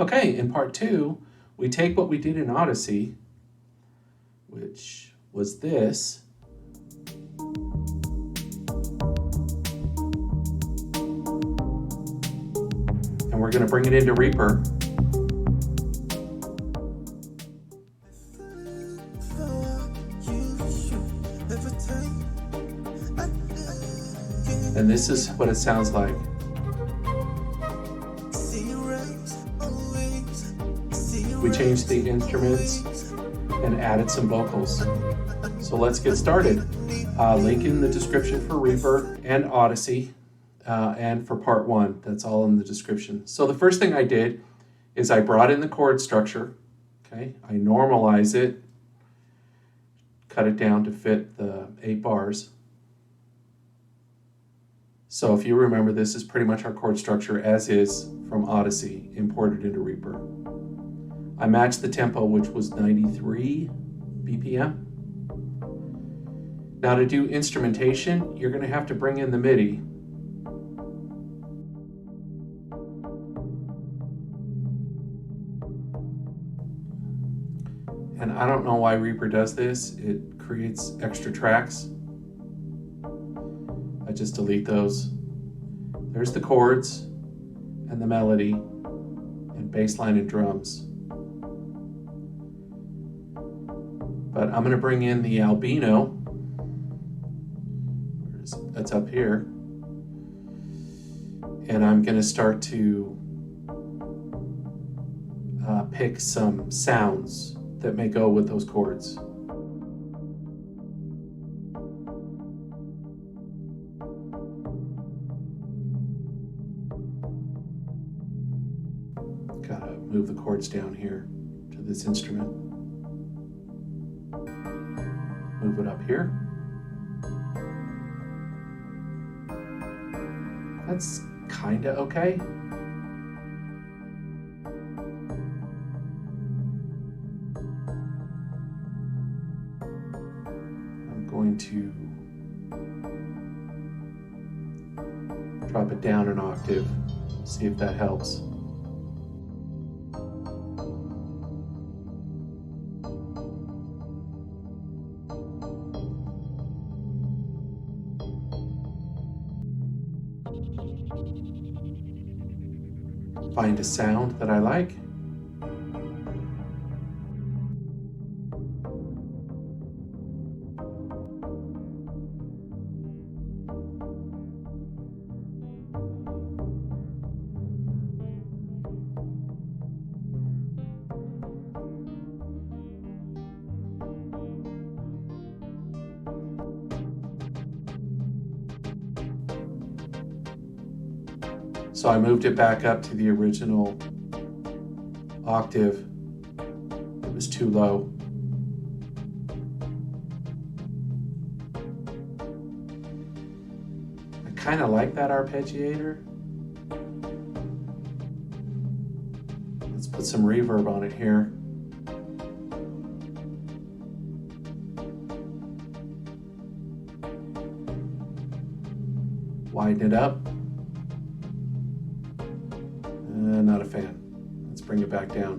Okay, in part 2, we take what we did in ODESI, which was this, and we're going to bring it into Reaper. And this is what it sounds like. We changed the instruments and added some vocals. So let's get started. Link in the description for Reaper and ODESI, and for part 1. That's all in the description. So the first thing I did is I brought in the chord structure. Okay, I normalize it, cut it down to fit the 8 bars. So if you remember, this is pretty much our chord structure as is from ODESI, imported into Reaper. I matched the tempo, which was 93 BPM. Now to do instrumentation, you're going to have to bring in the MIDI. And I don't know why Reaper does this. It creates extra tracks. I just delete those. There's the chords and the melody and bass line and drums. But I'm going to bring in the albino. That's up here. And I'm going to start to pick some sounds that may go with those chords. Gotta move the chords down here to this instrument. Move it up here. That's kinda okay. I'm going to drop it down an octave, see if that helps. Find a sound that I like. So I moved it back up to the original octave. It was too low. I kind of like that arpeggiator. Let's put some reverb on it here. Widen it up. Not a fan. Let's bring it back down.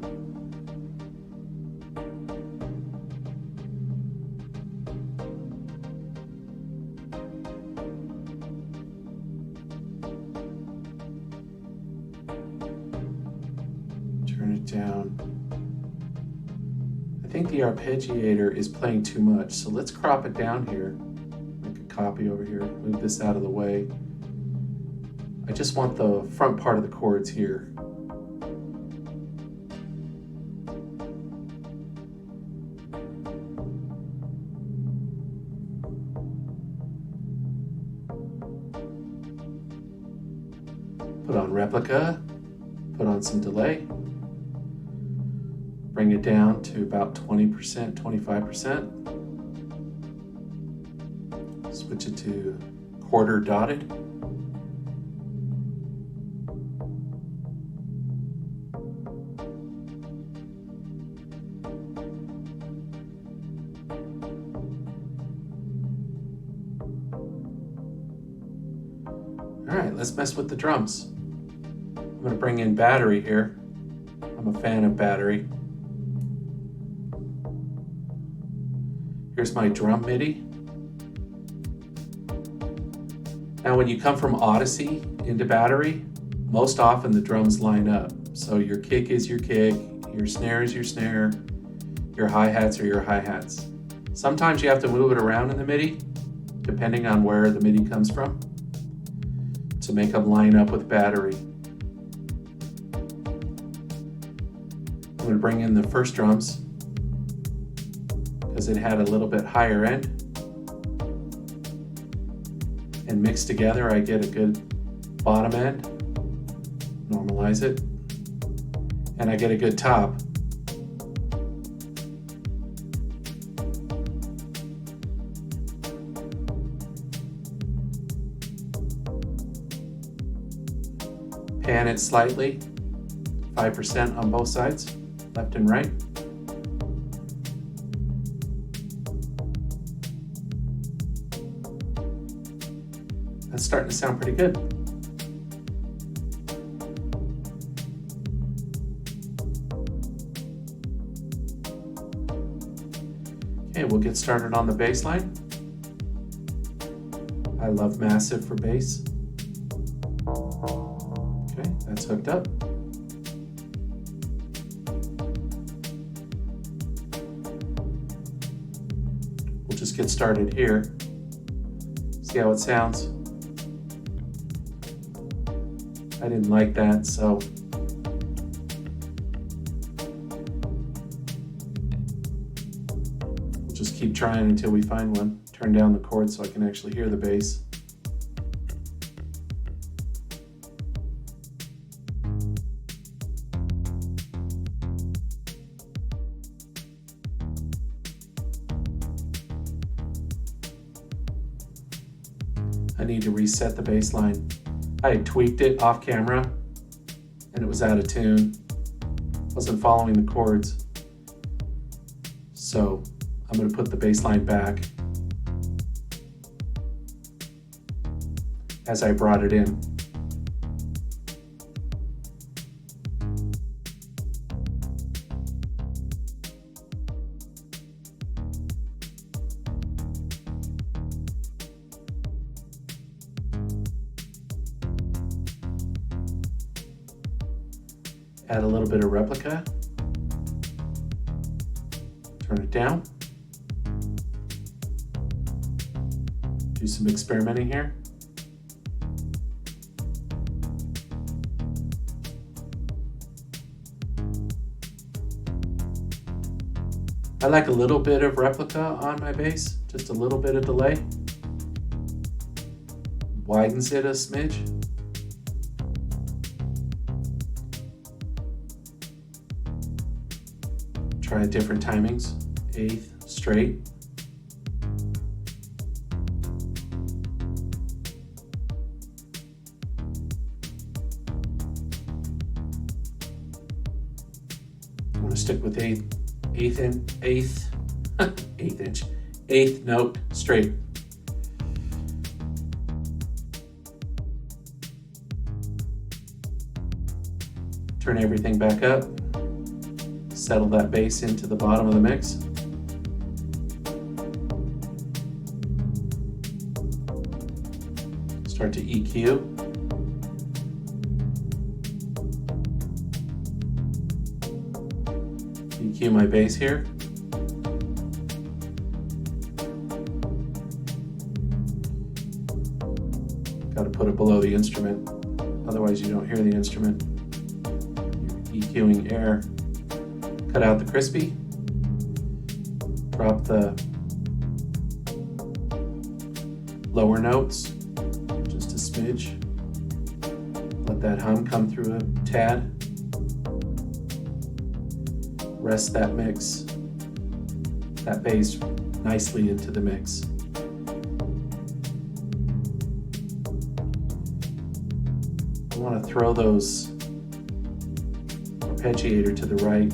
Turn it down. I think the arpeggiator is playing too much, so let's crop it down here. Make a copy over here, move this out of the way. I just want the front part of the chords here. Put on replica, put on some delay, bring it down to about 20%, 25%. Switch it to quarter dotted. All right, let's mess with the drums. I'm going to bring in battery here I'm a fan of battery. Here's my drum MIDI. Now when you come from ODESI into battery, most often the drums line up. So your kick is your kick, your snare is your snare, your hi-hats are your hi-hats. Sometimes you have to move it around in the MIDI, depending on where the MIDI comes from, to make them line up with battery. I'm going to bring in the first drums because it had a little bit higher end. And mixed together, I get a good bottom end. Normalize it. And I get a good top. Pan it slightly, 5% on both sides, left and right. That's starting to sound pretty good. Okay, we'll get started on the bass line. I love massive for bass. Okay, that's hooked up. We'll just get started here. See how it sounds. I didn't like that, so we'll just keep trying until we find one. Turn down the chord so I can actually hear the bass. I need to reset the bass line. I had tweaked it off camera and it was out of tune. Wasn't following the chords. So I'm going to put the bass line back as I brought it in. Add a little bit of replica. Turn it down. Do some experimenting here. I like a little bit of replica on my bass, just a little bit of delay. Widens it a smidge. Try different timings, 8th, straight. I'm gonna stick with eighth note straight. Turn everything back up. Settle that bass into the bottom of the mix. Start to EQ. EQ my bass here. Got to put it below the instrument, otherwise you don't hear the instrument. You're EQing air. Cut out the crispy, drop the lower notes, just a smidge. Let that hum come through a tad. Rest that mix, that bass nicely into the mix. I want to throw those arpeggiator to the right.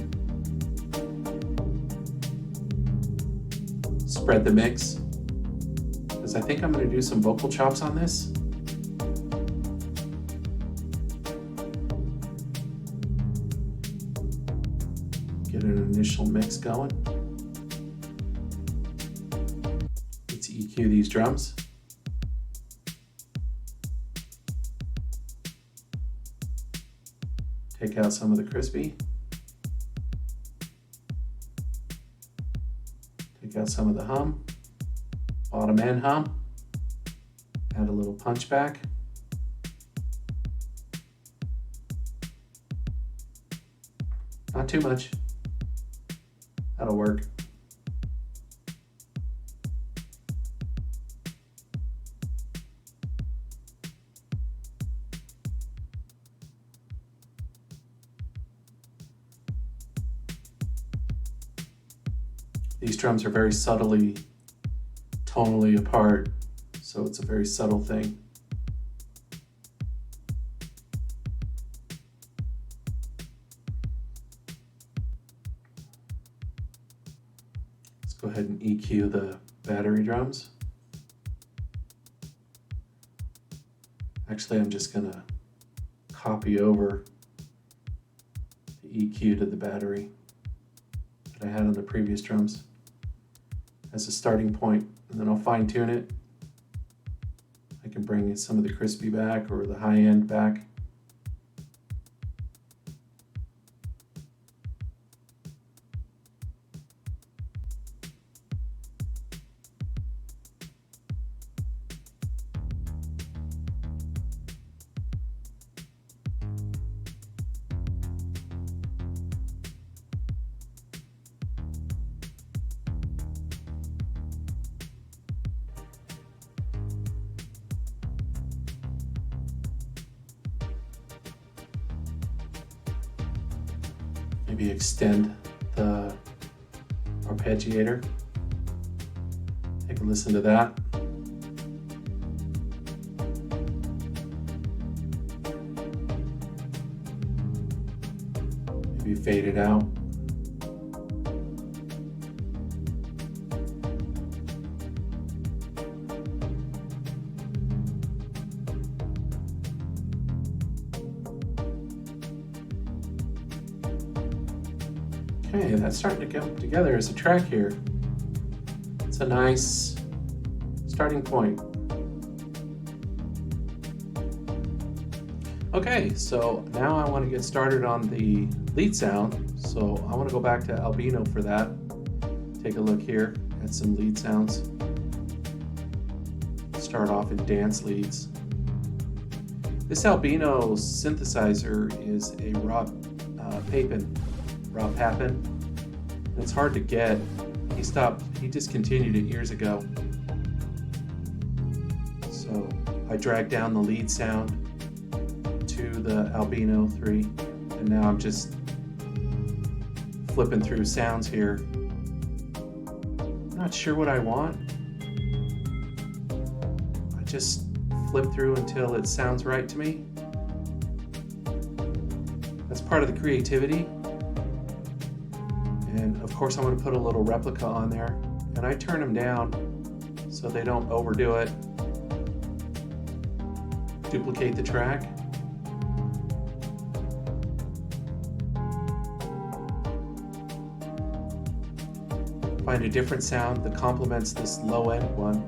Spread the mix, because I think I'm going to do some vocal chops on this. Get an initial mix going. Let's EQ these drums. Take out some of the crispy. Take out some of the hum, bottom end hum. Add a little punch back. Not too much. That'll work. These drums are very subtly, tonally apart, so it's a very subtle thing. Let's go ahead and EQ the battery drums. Actually, I'm just gonna copy over the EQ to the battery that I had on the previous drums as a starting point, and then I'll fine tune it. I can bring some of the crispy back or the high end back. Maybe extend the arpeggiator. Take a listen to that. Maybe fade it out. Okay, that's starting to come together as a track here. It's a nice starting point. Okay, so now I want to get started on the lead sound. So I want to go back to Albino for that. Take a look here at some lead sounds. Start off in dance leads. This Albino synthesizer is a raw Papin. It's hard to get. He discontinued it years ago. So I dragged down the lead sound to the Albino 3, and now I'm just flipping through sounds here. Not sure what I want. I just flip through until it sounds right to me. That's part of the creativity. And of course I'm going to put a little replica on there, and I turn them down so they don't overdo it. Duplicate the track. Find a different sound that complements this low end one.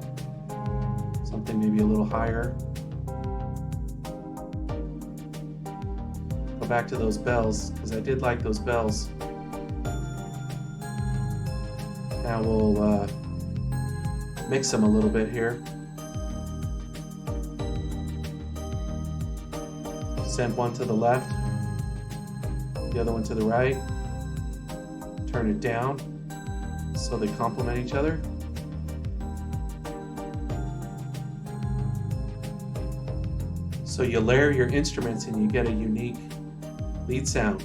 Something maybe a little higher. Go back to those bells, because I did like those bells. Now we'll mix them a little bit here. Send one to the left, the other one to the right. Turn it down so they complement each other. So you layer your instruments and you get a unique lead sound.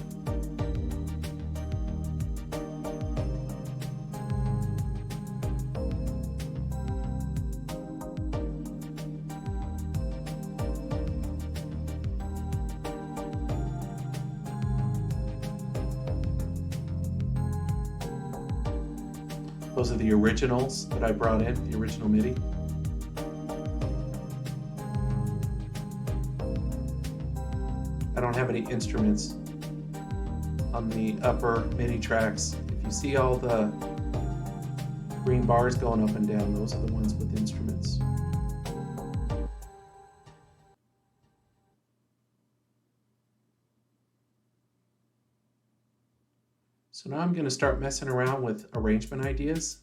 Those are the originals that I brought in, the original MIDI. I don't have any instruments, on the upper MIDI tracks, if you see all the green bars going up and down, those are the ones with instruments. So now I'm going to start messing around with arrangement ideas.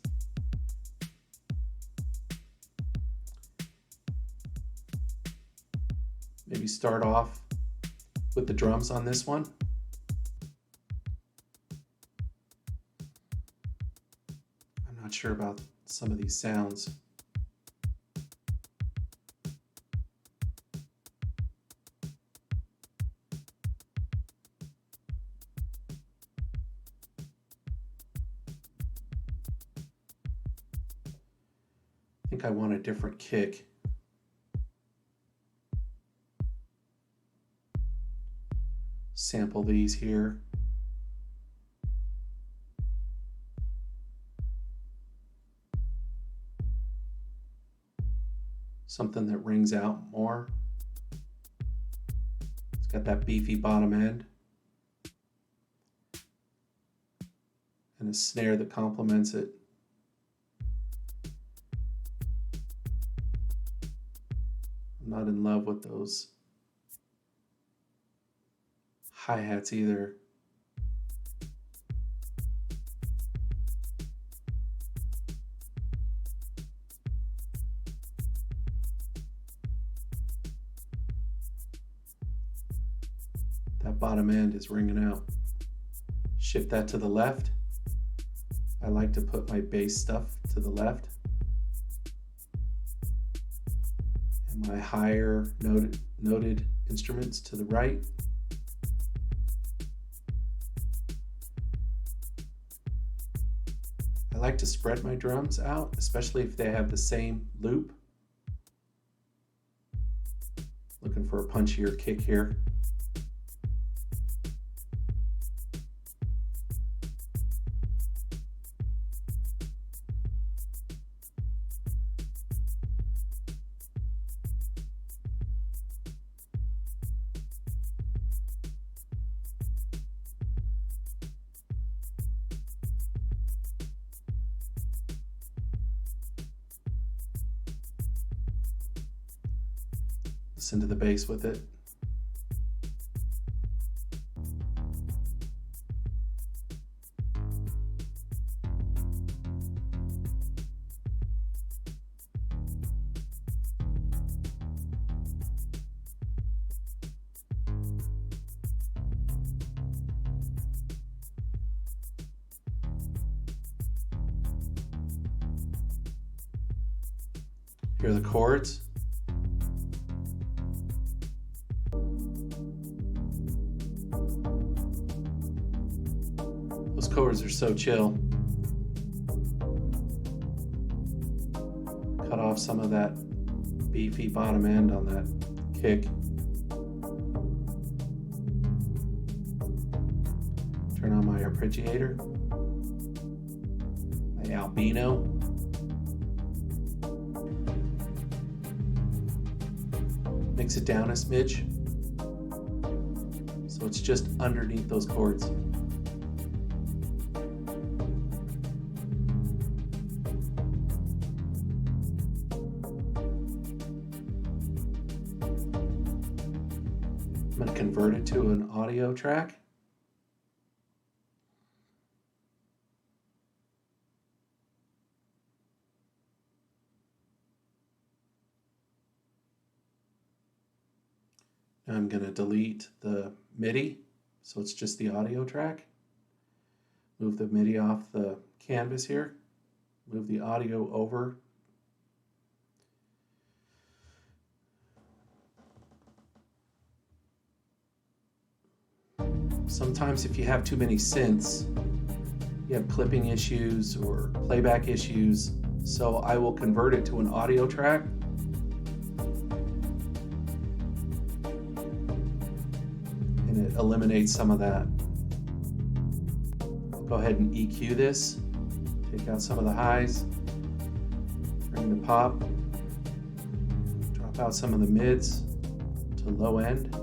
Maybe start off with the drums on this one. I'm not sure about some of these sounds. I think I want a different kick. Sample these here. Something that rings out more. It's got that beefy bottom end. And a snare that complements it. I'm not in love with those hi-hats either. That bottom end is ringing out. Shift that to the left. I like to put my bass stuff to the left and my higher noted instruments to the right. I like to spread my drums out, especially if they have the same loop. Looking for a punchier kick here. Listen to the bass with it. Here are the chords. Those chords are so chill. Cut off some of that beefy bottom end on that kick. Turn on my arpeggiator, my albino. Mix it down a smidge so it's just underneath those chords. I'm going to convert it to an audio track. Now I'm going to delete the MIDI, so it's just the audio track. Move the MIDI off the canvas here. Move the audio over. Sometimes if you have too many synths, you have clipping issues or playback issues, so I will convert it to an audio track. And it eliminates some of that. I'll go ahead and EQ this, take out some of the highs, bring the pop, drop out some of the mids to low end.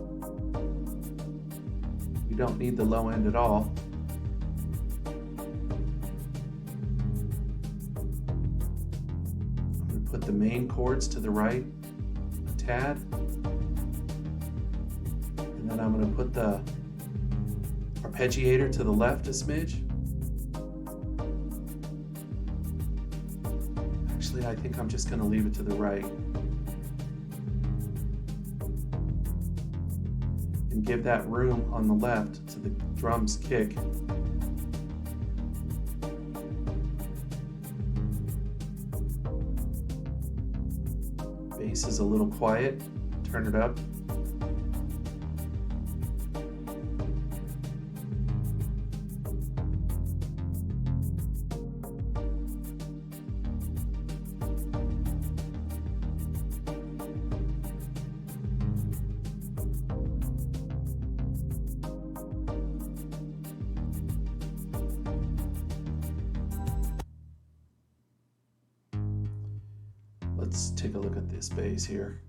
You don't need the low end at all. I'm going to put the main chords to the right a tad. And then I'm going to put the arpeggiator to the left a smidge. Actually, I think I'm just going to leave it to the right. And give that room on the left to the drums kick. Bass is a little quiet, turn it up. Let's take a look at this bass here.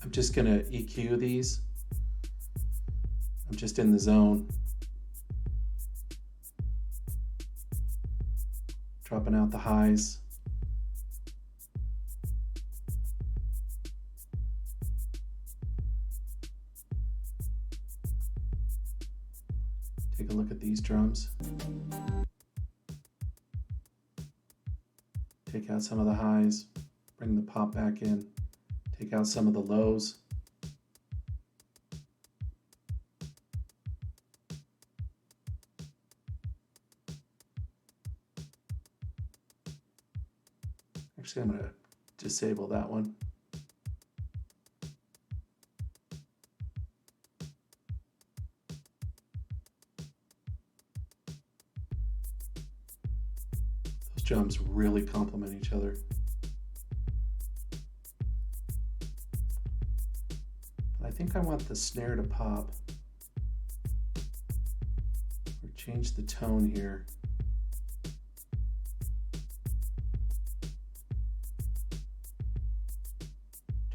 I'm just going to EQ these. I'm just in the zone. Dropping out the highs. Take a look at these drums. Take out some of the highs, bring the pop back in. Take out some of the lows. Actually, I'm going to disable that one. Those drums really complement each other. I think I want the snare to pop, or change the tone here.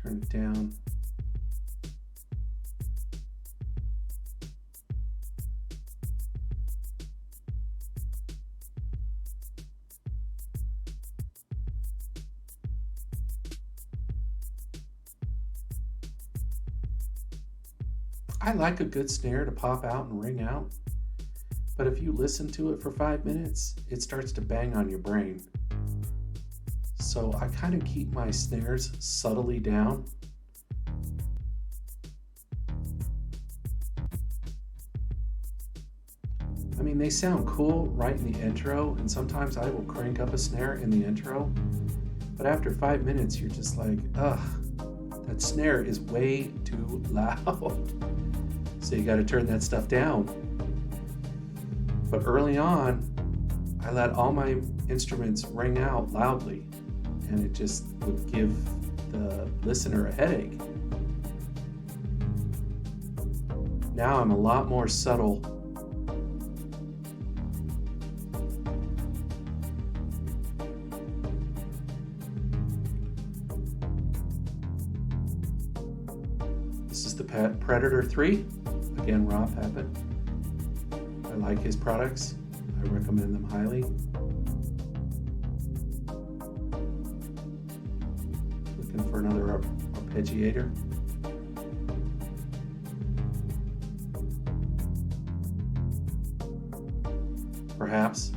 Turn it down. I like a good snare to pop out and ring out, but if you listen to it for 5 minutes, it starts to bang on your brain. So I kind of keep my snares subtly down. I mean, they sound cool right in the intro, and sometimes I will crank up a snare in the intro, but after 5 minutes, you're just like, ugh, that snare is way too loud. So you got to turn that stuff down. But early on, I let all my instruments ring out loudly, and it just would give the listener a headache. Now I'm a lot more subtle. This is the Predator 3. Again, Rob Papin. I like his products. I recommend them highly. Looking for another arpeggiator. Perhaps.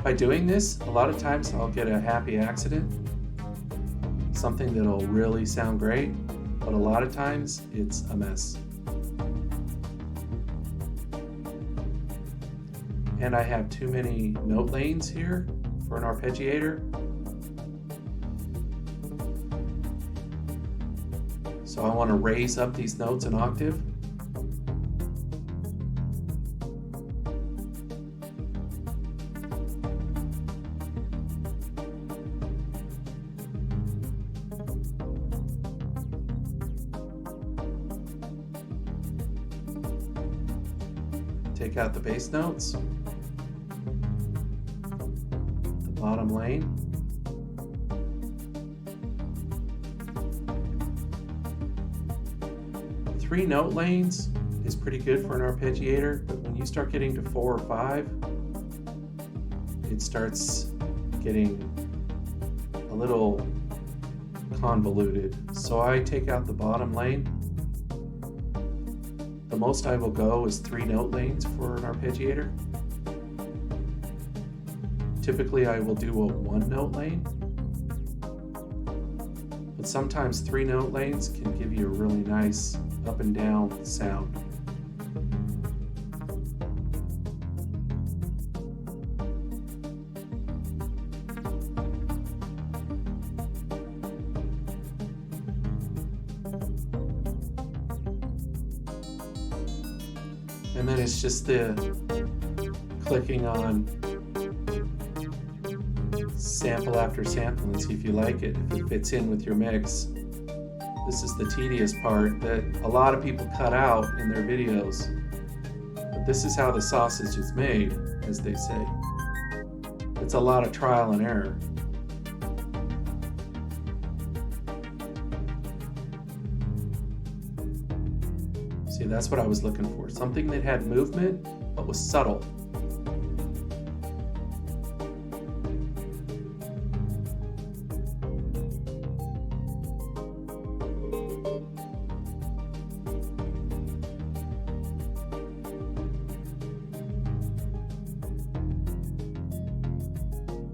By doing this, a lot of times I'll get a happy accident, something that'll really sound great, but a lot of times it's a mess. And I have too many note lanes here for an arpeggiator. So I want to raise up these notes an octave. Take out the bass notes, the bottom lane, three note lanes is pretty good for an arpeggiator, but when you start getting to 4 or 5, it starts getting a little convoluted. So I take out the bottom lane. The most I will go is 3 note lanes for an arpeggiator. Typically I will do a 1 note lane, but sometimes 3 note lanes can give you a really nice up and down sound. And then it's just the clicking on sample after sample and see if you like it, if it fits in with your mix. This is the tedious part that a lot of people cut out in their videos. But this is how the sausage is made, as they say. It's a lot of trial and error. See, that's what I was looking for. Something that had movement, but was subtle.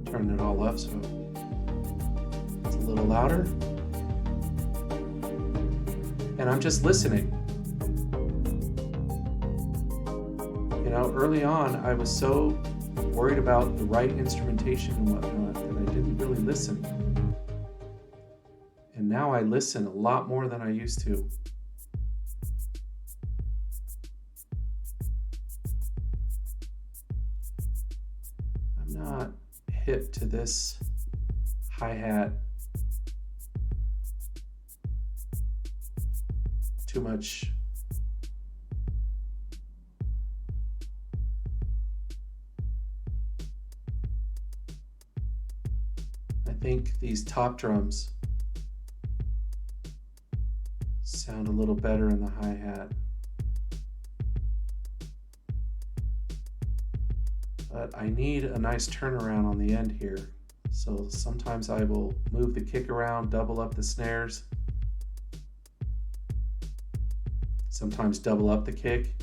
Turn it all up so it's a little louder. And I'm just listening. You know, early on, I was so worried about the right instrumentation and whatnot that I didn't really listen. And now I listen a lot more than I used to. I'm not hip to this hi-hat too much. I think these top drums sound a little better in the hi-hat. But I need a nice turnaround on the end here. So sometimes I will move the kick around, double up the snares. Sometimes double up the kick.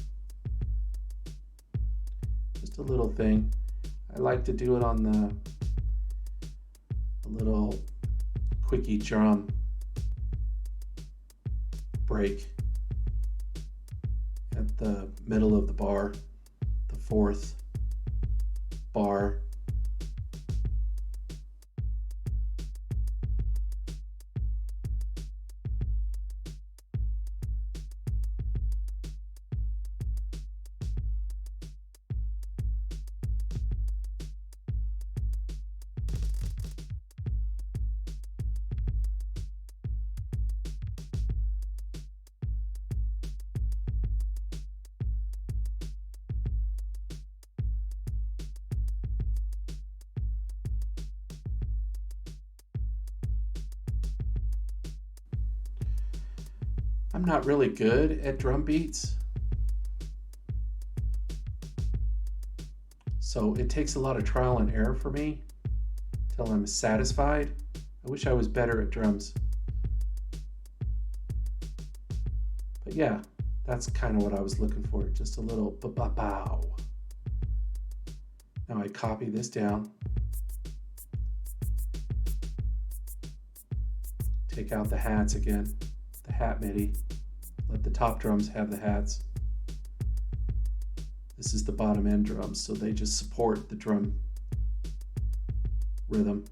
Just a little thing. I like to do it on the little quickie drum break at the middle of the bar, the 4th bar. I'm not really good at drum beats, so it takes a lot of trial and error for me till I'm satisfied. I wish I was better at drums. But yeah, that's kind of what I was looking for, just a little ba-ba-bow. Now I copy this down, take out the hats again, the hat MIDI. Let the top drums have the hats. This is the bottom end drums, so they just support the drum rhythm.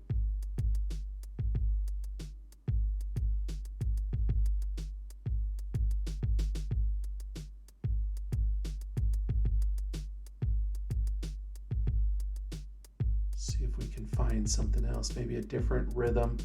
See if we can find something else, maybe a different rhythm.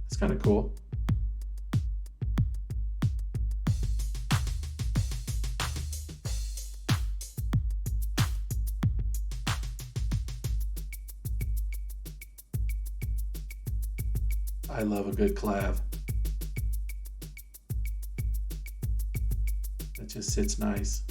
It's kind of cool. I love a good clav. It just sits nice.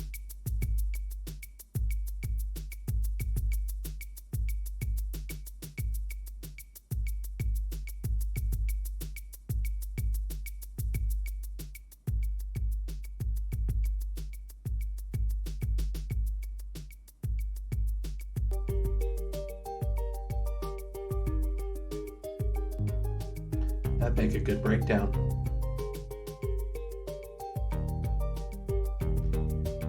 That'd make a good breakdown.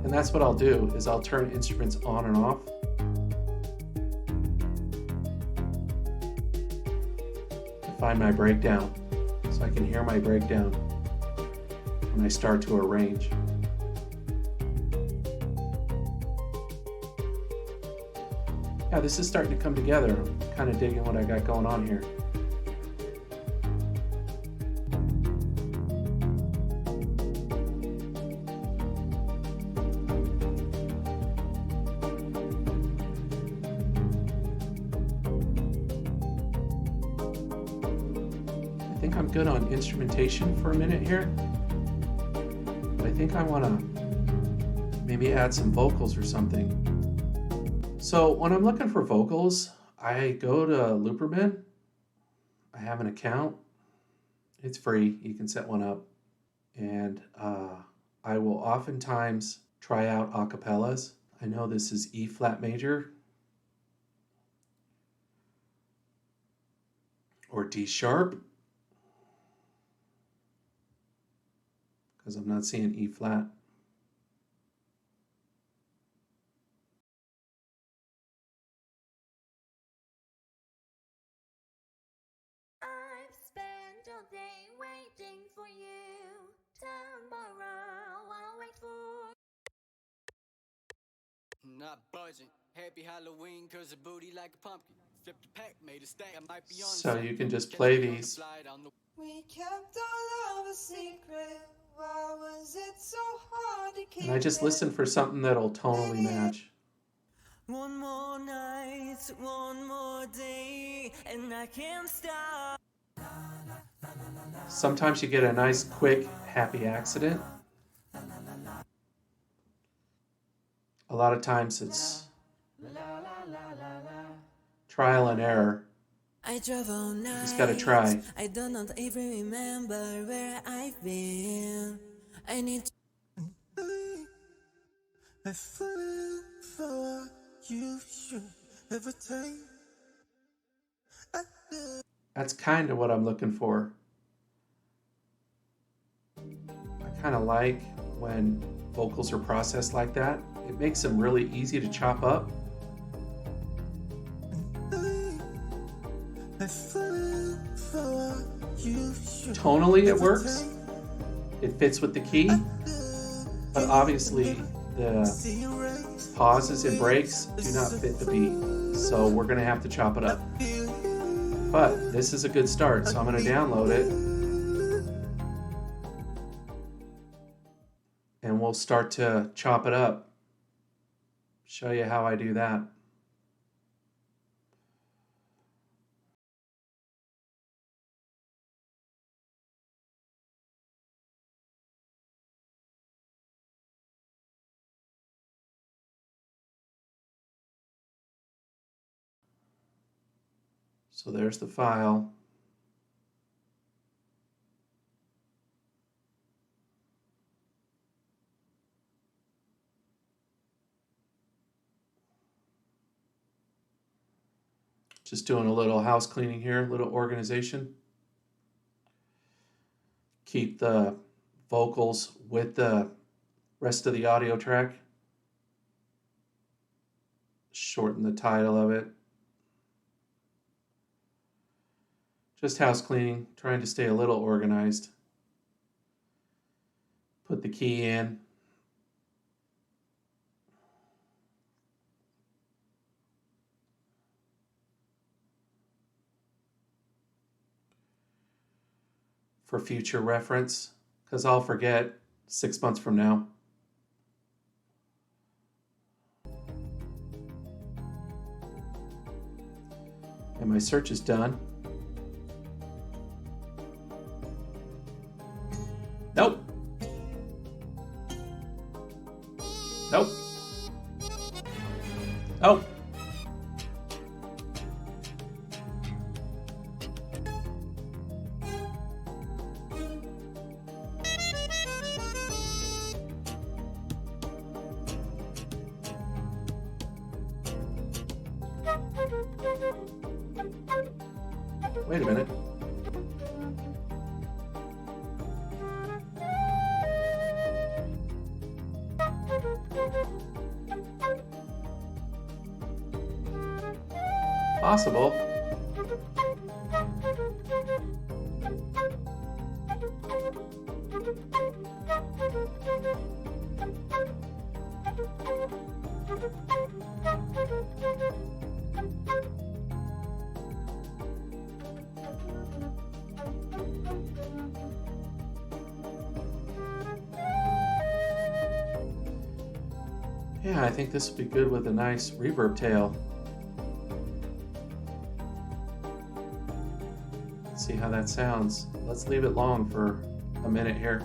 And that's what I'll do, is I'll turn instruments on and off. To find my breakdown, so I can hear my breakdown when I start to arrange. Yeah, this is starting to come together. I'm kind of digging what I got going on here. I think I'm good on instrumentation for a minute here. But I think I want to maybe add some vocals or something. So when I'm looking for vocals, I go to Looperman. I have an account. It's free. You can set one up. And I will oftentimes try out acapellas. I know this is E flat major or D sharp, because I'm not seeing E flat. I've spent all day waiting for you. Tomorrow I'll wait for. Not budging. Happy Halloween, cause a booty like a pumpkin. Flipped the pack, made a stack. I might be on. So you can just play these. We kept our love a secret. Why was it so hard to keep? And I just listen for something that'll tonally match. One more night, one more day, and I can't stop. Sometimes you get a nice, quick, happy accident. A lot of times it's trial and error. I drove all night. You just gotta try. I do not even remember where I've been. I need to. I feel for you should ever take. That's kind of what I'm looking for. I kind of like when vocals are processed like that. It makes them really easy to chop up. Tonally it works. It fits with the key. But obviously the pauses and breaks do not fit the beat. So we're going to have to chop it up. But this is a good start, so I'm going to download it. And we'll start to chop it up. Show you how I do that. So there's the file. Just doing a little house cleaning here, a little organization. Keep the vocals with the rest of the audio track. Shorten the title of it. Just house cleaning, trying to stay a little organized. Put the key in. For future reference, because I'll forget 6 months from now. And my search is done. Nope. Nope. Oh. Wait a minute. Possible. Yeah, I think this would be good with a nice reverb tail. Let's see how that sounds. Let's leave it long for a minute here.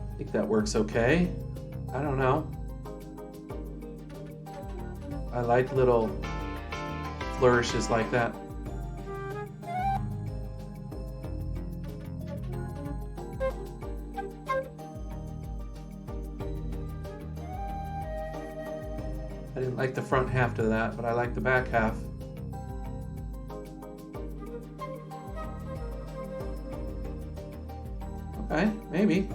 I think that works okay. I don't know. I like little flourishes like that. I didn't like the front half to that, but I like the back half. Okay, maybe.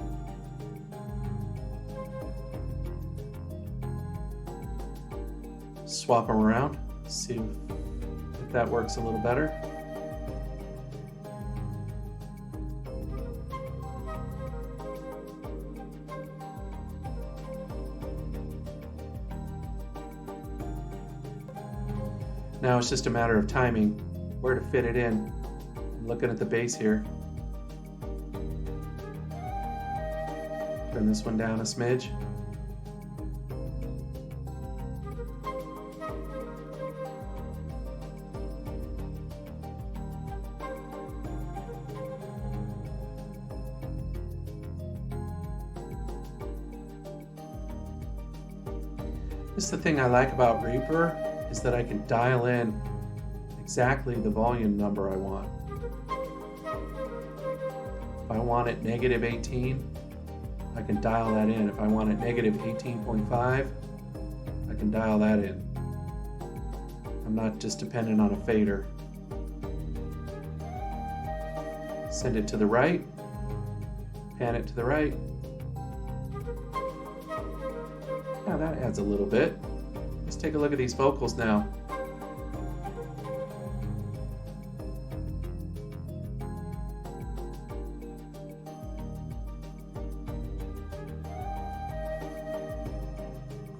Swap them around, see if that works a little better. Now it's just a matter of timing, where to fit it in. I'm looking at the bass here. Turn this one down a smidge. This is the thing I like about Reaper, is that I can dial in exactly the volume number I want. If I want it -18, I can dial that in. If I want it -18.5, I can dial that in. I'm not just dependent on a fader. Send it to the right, pan it to the right. Now that adds a little bit. Let's take a look at these vocals now.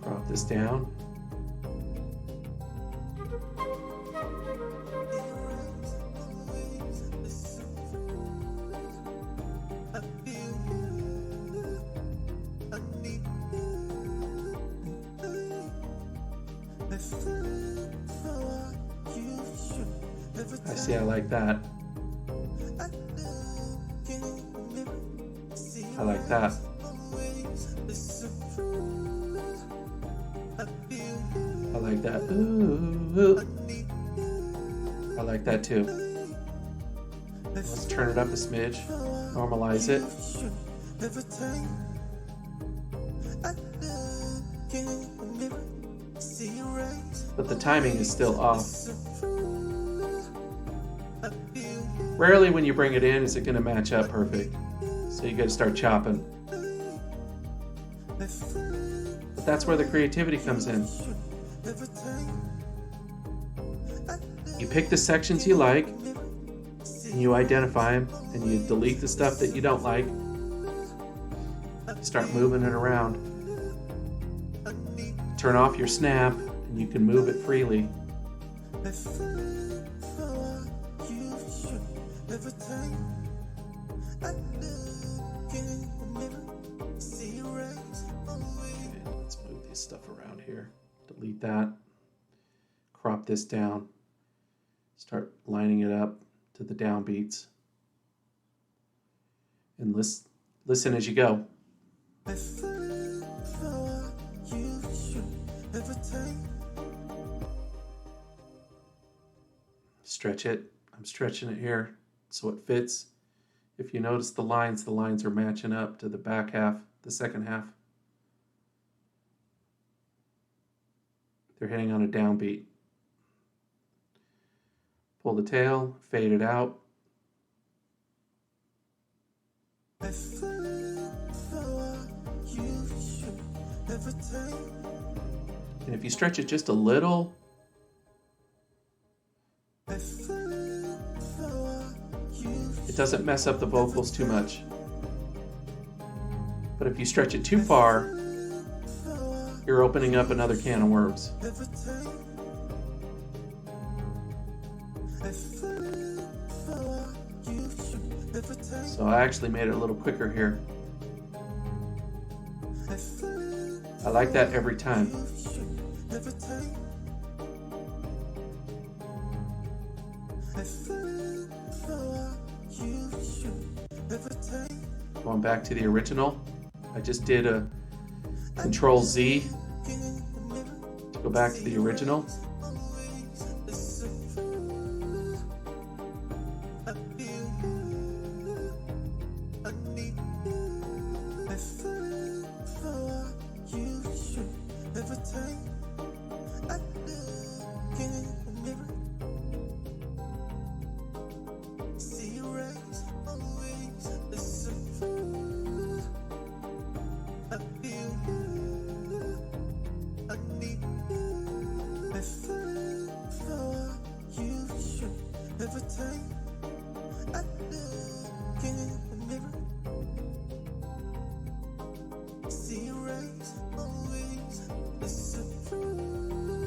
Crop this down. I see, I like that. I like that. I like that. Ooh. I like that too. Let's turn it up a smidge. Normalize it. but the timing is still off. Rarely when you bring it in is it going to match up perfect. So you got to start chopping. But that's where the creativity comes in. You pick the sections you like, and you identify them, and you delete the stuff that you don't like. Start moving it around. Turn off your snap, and you can move it freely. Let's move this stuff around here. Delete that. Crop this down. Start lining it up to the downbeats. And listen as you go. Stretch it. I'm stretching it here so it fits. If you notice the lines are matching up to the back half, the second half. They're hitting on a downbeat. Pull the tail, fade it out. And if you stretch it just a little, it doesn't mess up the vocals too much. But if you stretch it too far, you're opening up another can of worms. So I actually made it a little quicker here. I like that every time. Going back to the original, I just did a Control Z to go back to the original.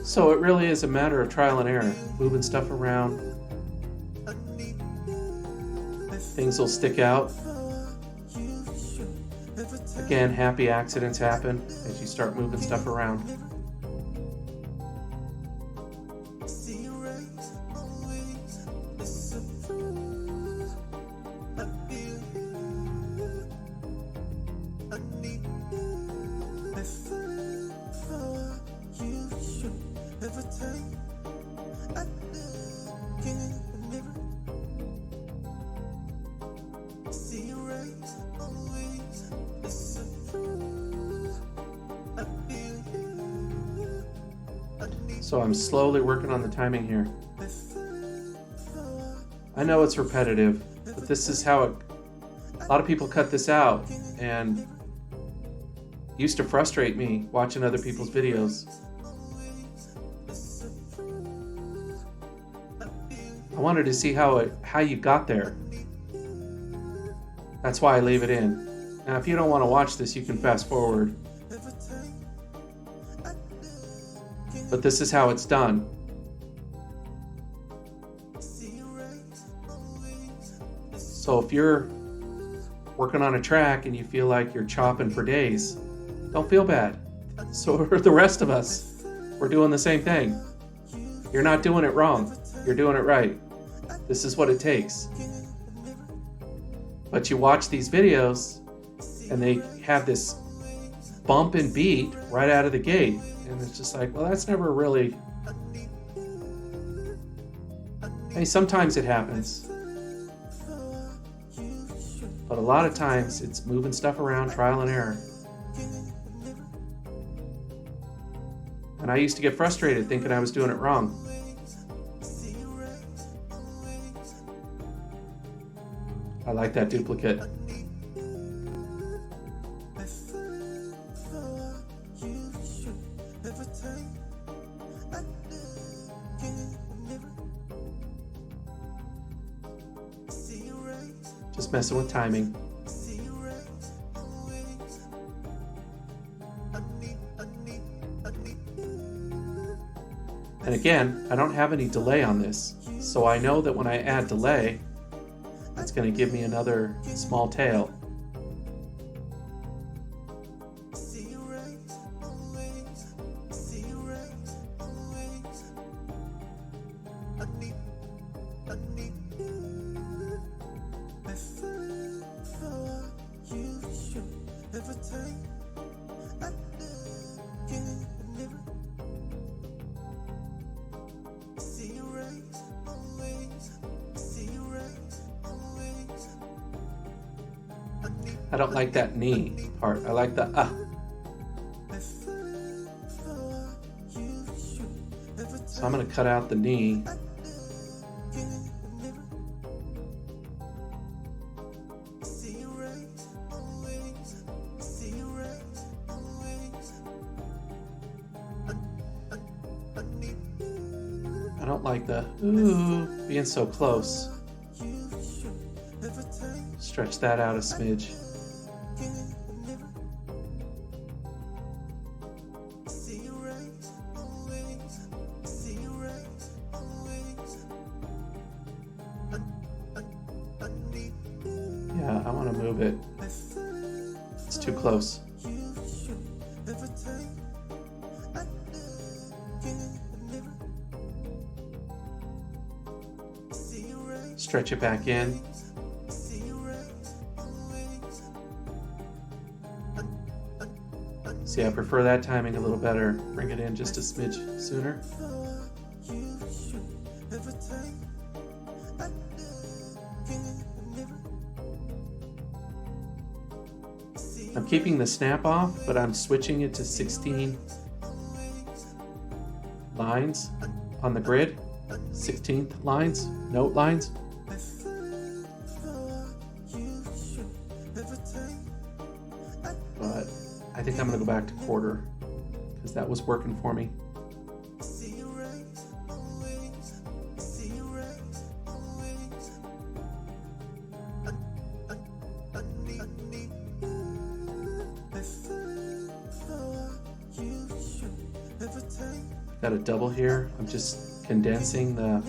So it really is a matter of trial and error, moving stuff around. Things will stick out. Again, happy accidents happen as you start moving stuff around. So I'm slowly working on the timing here. I know it's repetitive, but this is how a lot of people cut this out, and it used to frustrate me watching other people's videos. I wanted to see how you got there. That's why I leave it in. Now, if you don't want to watch this, you can fast forward. But this is how it's done. So if you're working on a track and you feel like you're chopping for days, don't feel bad. So are the rest of us. We're doing the same thing. You're not doing it wrong. You're doing it right. This is what it takes. But you watch these videos and they have this bump and beat right out of the gate. And it's just like, well, that's never really... Hey, sometimes it happens. But a lot of times it's moving stuff around, trial and error. And And I used to get frustrated thinking I was doing it wrong. I like that duplicate. Just messing with timing. And again, I don't have any delay on this, so I know that when I add delay, it's going to give me another small tail. I don't like that knee part. I like the So I'm going to cut out the knee. I don't like the ooh being so close. Stretch that out a smidge. Yeah, I want to move it. It's too close. Stretch it back in. See, I prefer that timing a little better. Bring it in just a smidge sooner. I'm keeping the snap off, but I'm switching it to 16 lines on the grid. 16th lines, note lines. But I think I'm going to go back to quarter because that was working for me. Got a double here. I'm just condensing the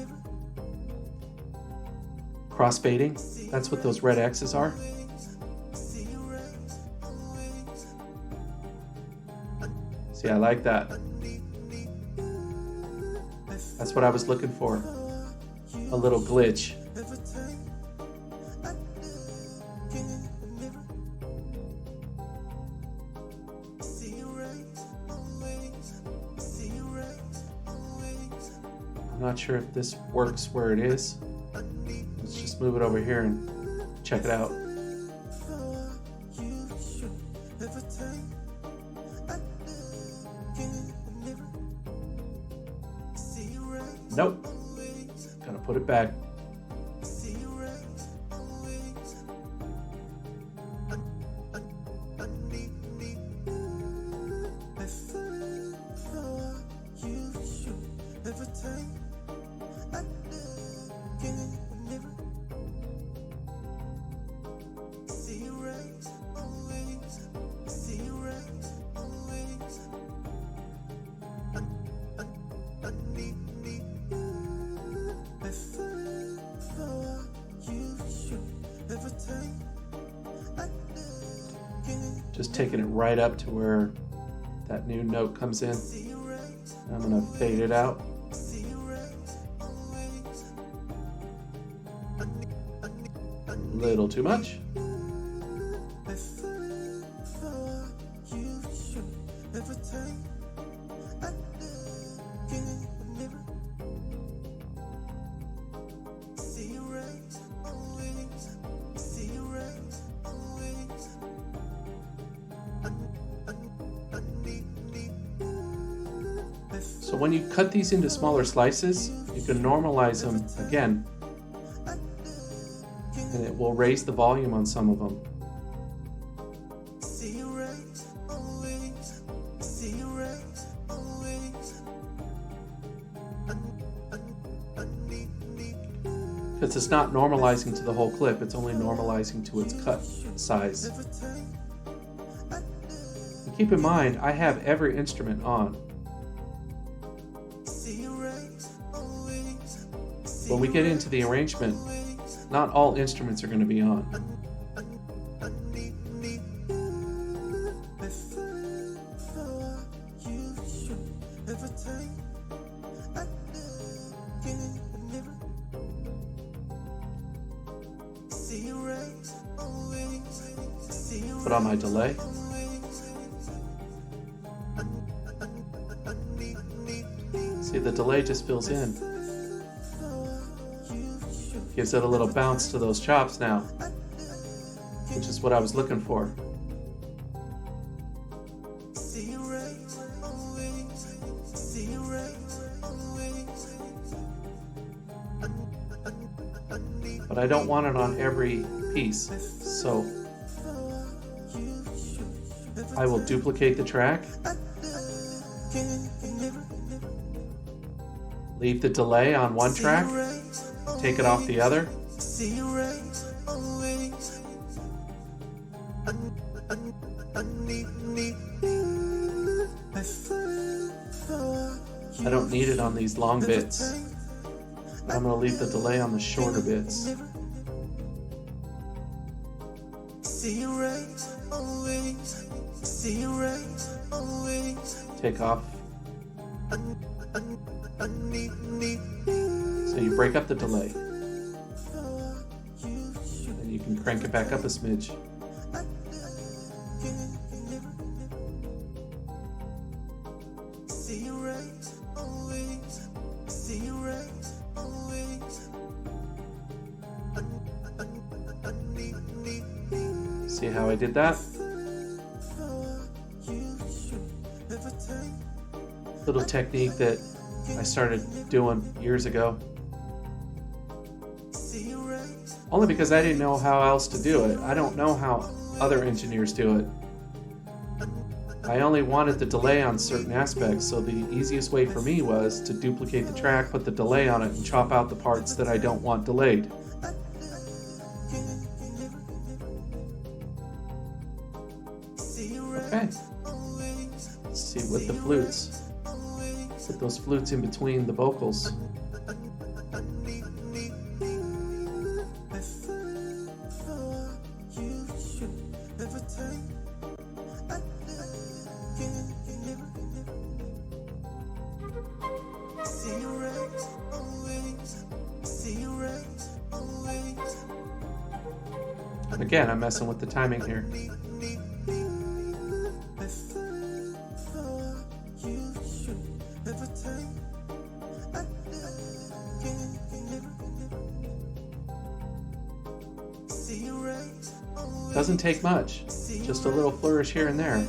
cross fading. That's what those red X's are. See, I like that. That's what I was looking for. A little glitch. I'm not sure if this works where it is. Let's just move it over here and check it out. Nope. Gotta put it back. Just taking it right up to where that new note comes in. I'm going to fade it out. A little too much. when you cut these into smaller slices, you can normalize them again, and it will raise the volume on some of them. Because it's not normalizing to the whole clip, it's only normalizing to its cut size. And keep in mind, I have every instrument on. When we get into the arrangement, not all instruments are going to be on. Put on my delay. See, the delay just fills in. Gives it a little bounce to those chops now, which is what I was looking for. But I don't want it on every piece, so I will duplicate the track, leave the delay on one track, take it off the other, I don't need it on these long bits, but I'm going to leave the delay on the shorter bits. Take off. So you break up the delay. And you can crank it back up a smidge. See how I did that? Little technique that I started doing years ago. Only because I didn't know how else to do it. I don't know how other engineers do it. I only wanted the delay on certain aspects, so the easiest way for me was to duplicate the track, put the delay on it, and chop out the parts that I don't want delayed. Okay. Let's see with the flutes. Put those flutes in between the vocals. Again, I'm messing with the timing here. Doesn't take much, just a little flourish here and there.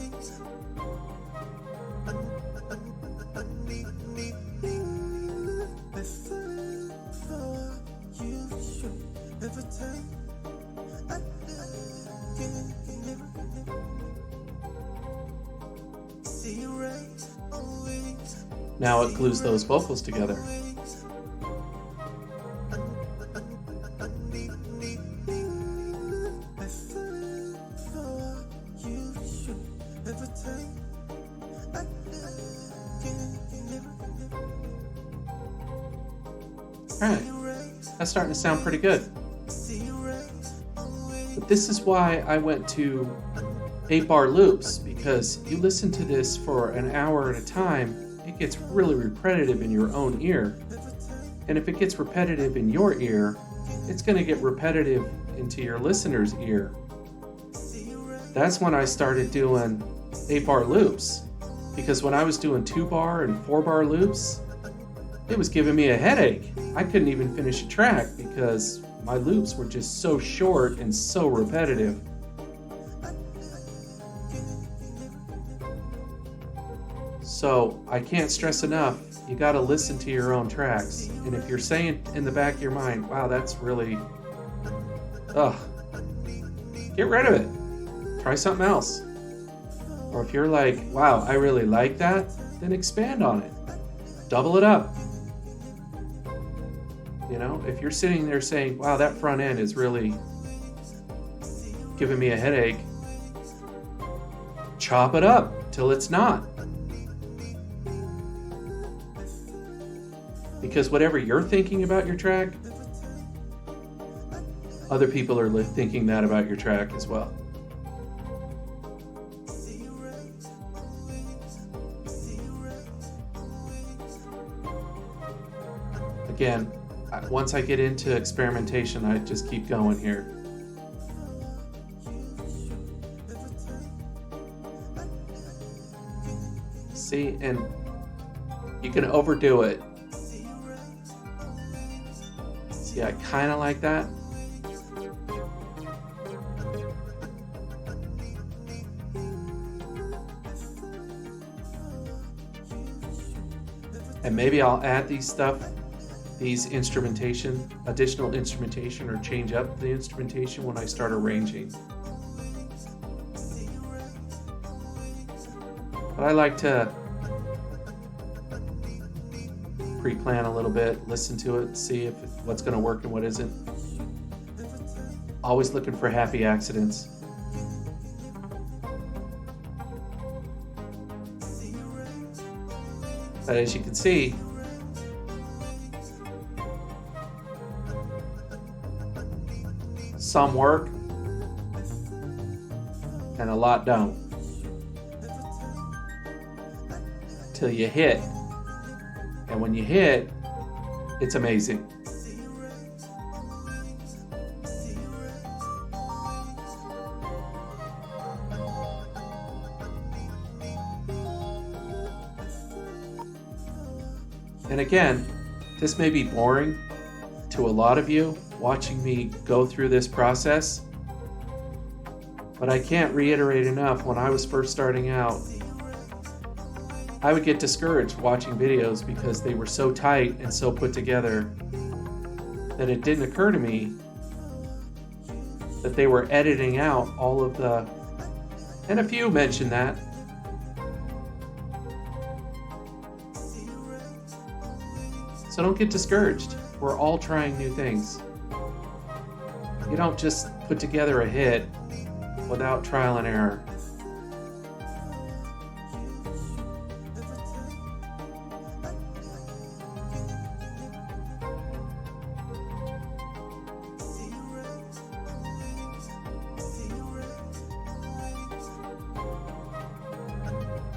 Now it glues those vocals together. Alright, that's starting to sound pretty good. But this is why I went to 8-bar loops, because you listen to this for an hour at a time, it gets really repetitive in your own ear. And if it gets repetitive in your ear, it's going to get repetitive into your listener's ear. That's when I started doing 8-bar loops, because when I was doing 2-bar and 4-bar loops, it was giving me a headache. I couldn't even finish a track because my loops were just so short and so repetitive. So I can't stress enough, you got to listen to your own tracks. And if you're saying in the back of your mind, wow, that's really, ugh, get rid of it. Try something else. Or if you're like, wow, I really like that, then expand on it. Double it up. You know, if you're sitting there saying, wow, that front end is really giving me a headache, chop it up till it's not. Because whatever you're thinking about your track, other people are thinking that about your track as well. Again, once I get into experimentation, I just keep going here. See, and you can overdo it. See, I kind of like that. And maybe I'll add these additional instrumentation, or change up the instrumentation when I start arranging. But I like to pre-plan a little bit, listen to it, see if what's going to work and what isn't. Always looking for happy accidents. But as you can see, some work and a lot don't. Till you hit. And when you hit, it's amazing. And again, this may be boring to a lot of you watching me go through this process, but I can't reiterate enough, when I was first starting out, I would get discouraged watching videos because they were so tight and so put together that it didn't occur to me that they were editing out all of the, and a few mentioned that. So don't get discouraged. We're all trying new things. You don't just put together a hit without trial and error.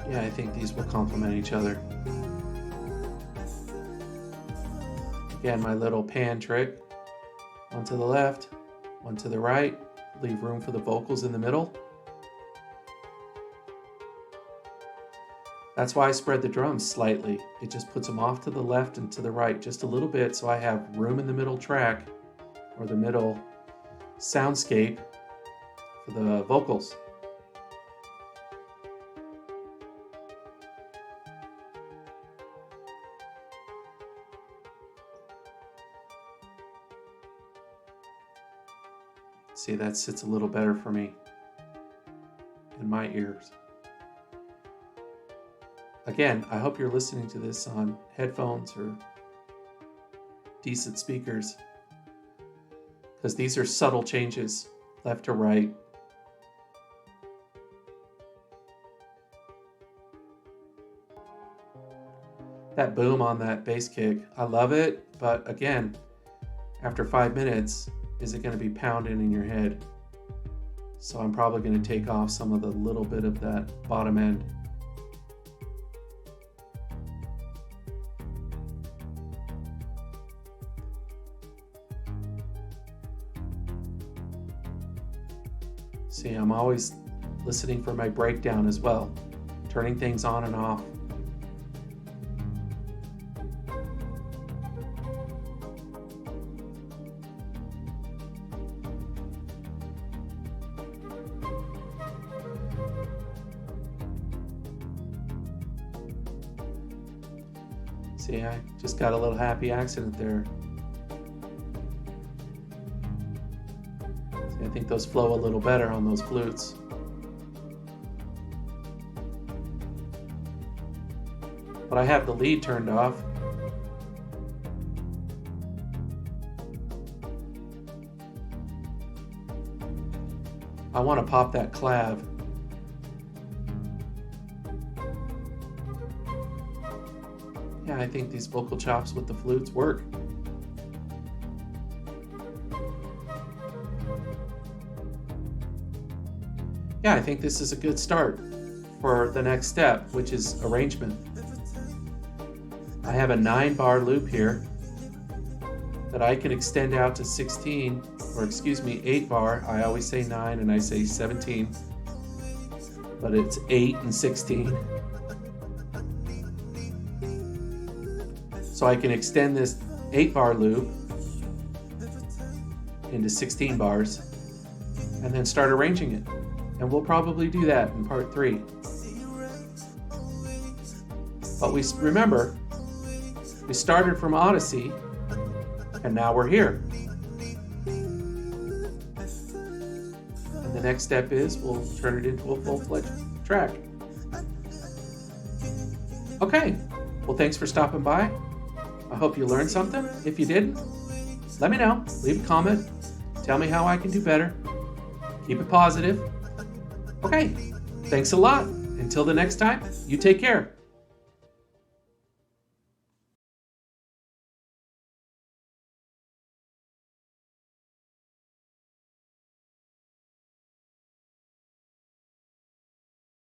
Yeah, I think these will complement each other. Again, my little pan trick. One to the left, one to the right. Leave room for the vocals in the middle. That's why I spread the drums slightly. It just puts them off to the left and to the right just a little bit, so I have room in the middle track, or the middle soundscape, for the vocals. See, that sits a little better for me in my ears. Again, I hope you're listening to this on headphones or decent speakers, because these are subtle changes, left to right. That boom on that bass kick, I love it, but again, after 5 minutes, is it going to be pounding in your head? So I'm probably going to take off some of the little bit of that bottom end. See, I'm always listening for my breakdown as well, turning things on and off. See, I just got a little happy accident there. See, I think those flow a little better on those flutes. But I have the lead turned off. I want to pop that clav. Yeah, I think these vocal chops with the flutes work. Yeah, I think this is a good start for the next step, which is arrangement. I have a 9-bar loop here that I can extend out to 16, or excuse me, 8-bar. I always say 9 and I say 17, but it's 8 and 16. So I can extend this 8-bar loop into 16 bars and then start arranging it. And we'll probably do that in part 3. But remember, we started from ODESI and now we're here. And the next step is we'll turn it into a full-fledged track. Okay, well, thanks for stopping by. I hope you learned something. If you didn't, let me know. Leave a comment. Tell me how I can do better. Keep it positive. Okay, thanks a lot. Until the next time, you take care.